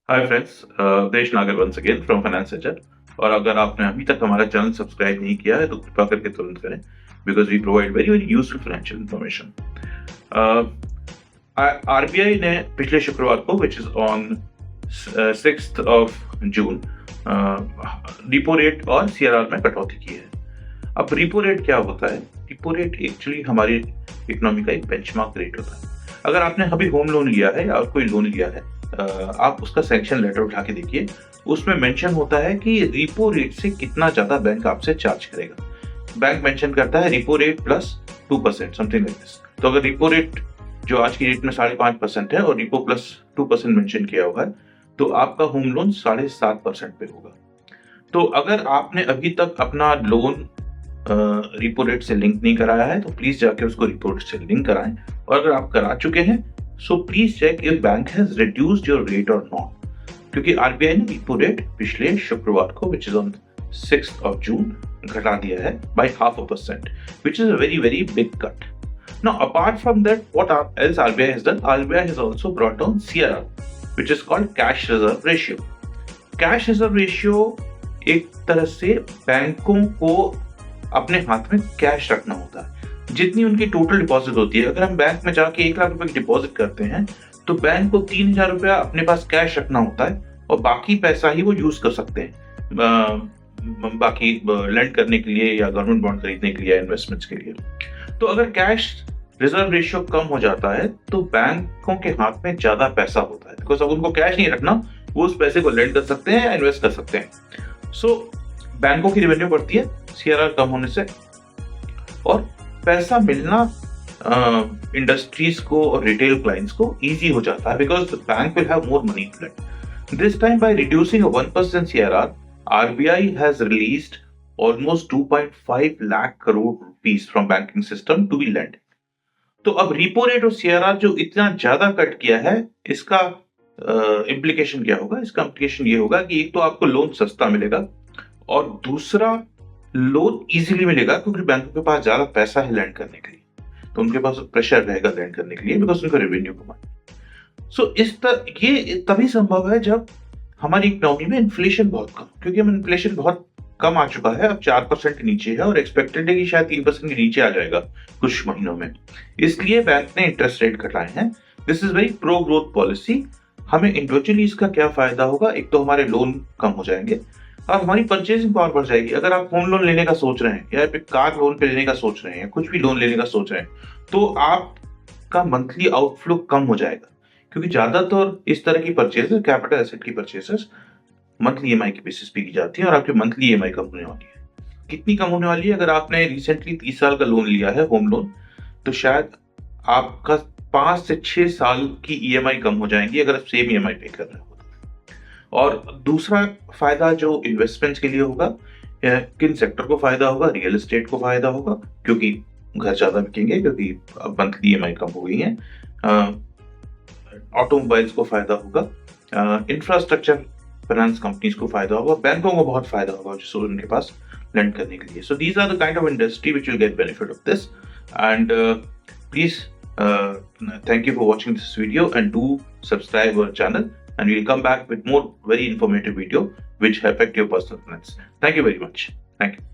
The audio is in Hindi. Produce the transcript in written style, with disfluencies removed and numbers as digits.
Hi friends, Desh Nagar once again from finance एजर। और अगर आपने अभी तक हमारा चैनल सब्सक्राइब नहीं किया है तो कृपया करके तुरंत करें, because we provide very very useful financial information. RBI ने पिछले शुक्रवार को, which is on 6th of June, repo rate और सीआरआर में कटौती की है। अब रिपो रेट क्या होता है? रिपो रेट एक्चुअली हमारी इकोनॉमी का एक बेंचमार्क रेट होता है। अगर आपने अभी होम लोन लिया है या कोई लोन लिया है, आप उसका सैंक्शन लेटर उठा के देखिए, उसमें मेंशन होता है कि रिपो रेट से कितना ज्यादा बैंक आपसे चार्ज करेगा। बैंक मेंशन करता है repo rate plus 2%, something like this. तो अगर रिपो रेट जो आज की डेट में 5.5% है और रिपो प्लस 2% मेंशन किया होगा, तो आपका होम लोन 7.5% पे होगा। तो अगर आपने अभी तक अपना लोन रिपो रेट से लिंक नहीं कराया है तो प्लीज जाके उसको रिपो रेट से लिंक कराएं। और अगर आप करा चुके हैं so please check if bank has reduced your rate और नॉट, क्योंकि आरबीआई ने रिपो रेट पिछले शुक्रवार को, which is on 6th of June, घटा दिया है by 0.5%, which is a very very big cut. Now apart from that, what else RBI has done? RBI has also brought down CRR, which is called cash reserve ratio. Cash reserve ratio एक तरह से बैंकों को अपने हाथ में कैश रखना होता है। जितनी उनकी टोटल डिपॉजिट होती है, अगर हम बैंक में जाके 1 लाख रुपए की डिपॉजिट करते हैं तो बैंक को 3,000 रुपया अपने पास कैश रखना होता है और बाकी पैसा ही वो यूज कर सकते हैं बाकी लेंड करने के लिए या गवर्नमेंट बॉन्ड खरीदने के लिए या इन्वेस्टमेंट्स के लिए। तो अगर कैश रिजर्व रेशियो कम हो जाता है तो बैंकों के हाथ में ज्यादा पैसा होता है, बिकॉज अब उनको कैश नहीं रखना, वो उस पैसे को लेंड कर सकते हैं या इन्वेस्ट कर सकते हैं। सो बैंकों की रेवेन्यू बढ़ती है सीआरआर कम होने से, और पैसा मिलना इंडस्ट्रीज को और रिटेल क्लाइंट्स को इजी हो जाता है, because the bank will have more money to lend. This time by reducing 1% CRR, RBI has released almost 2.5 lakh crore rupees from banking system to be lent. तो अब रिपो रेट और सीआरआर जो इतना ज्यादा कट किया है, इसका इम्प्लीकेशन क्या होगा? इसका इम्प्लीकेशन ये होगा कि एक तो आपको लोन सस्ता मिलेगा और दूसरा लोन इजीली मिलेगा, क्योंकि बैंकों के पास ज्यादा पैसा है लैंड करने के लिए, तो उनके पास प्रेशर रहेगा लैंड करने के लिए, बिकॉज उनका रेवेन्यू कमाए। सो ये तभी संभव है जब हमारी इकोनॉमी में इन्फ्लेशन बहुत कम, क्योंकि हम इन्फ्लेशन बहुत कम आ चुका है, अब 4% के नीचे है और एक्सपेक्टेड है कि शायद 3% के नीचे आ जाएगा कुछ महीनों में। इसलिए बैंक ने इंटरेस्ट रेट घटाए हैं। This is very pro growth policy. हमें इंडिविजुअली इसका क्या फायदा होगा? एक तो हमारे लोन कम हो जाएंगे और हमारी परचेसिंग पावर बढ़ जाएगी। अगर आप होम लोन लेने का सोच रहे हैं या कार लोन पे लेने का सोच रहे हैं या कुछ भी लोन लेने का सोच रहे हैं, तो आपका मंथली आउटफ्लो कम हो जाएगा, क्योंकि ज्यादातर इस तरह की परचेजेस, कैपिटल एसेट की परचेजेस, मंथली ईएमआई के बेसिस पे की जाती है और आपकी मंथली ईएमआई कम होने वाली है। कितनी कम होने वाली है? अगर आपने रिसेंटली 30 साल का लोन लिया है होम लोन, तो शायद आपका 5 से 6 साल की ईएमआई कम हो जाएंगी अगर आप सेम ईएमआई पे कर रहे हो। और दूसरा फायदा जो इन्वेस्टमेंट्स के लिए होगा, किन सेक्टर को फायदा होगा? रियल एस्टेट को फायदा होगा, क्योंकि घर ज्यादा बिकेंगे, क्योंकि अब मंथली ईएमआई कम हो गई है। ऑटोमोबाइल्स को फायदा होगा, इंफ्रास्ट्रक्चर फाइनेंस कंपनीज को फायदा होगा, बैंकों को बहुत फायदा होगा जो उनके पास लेंड करने के लिए। So these are the kind of industry which will get benefit of this. And please thank you for watching this video and do subscribe our channel, and we'll come back with more very informative video which affect your personal finance. Thank you very much. Thank you.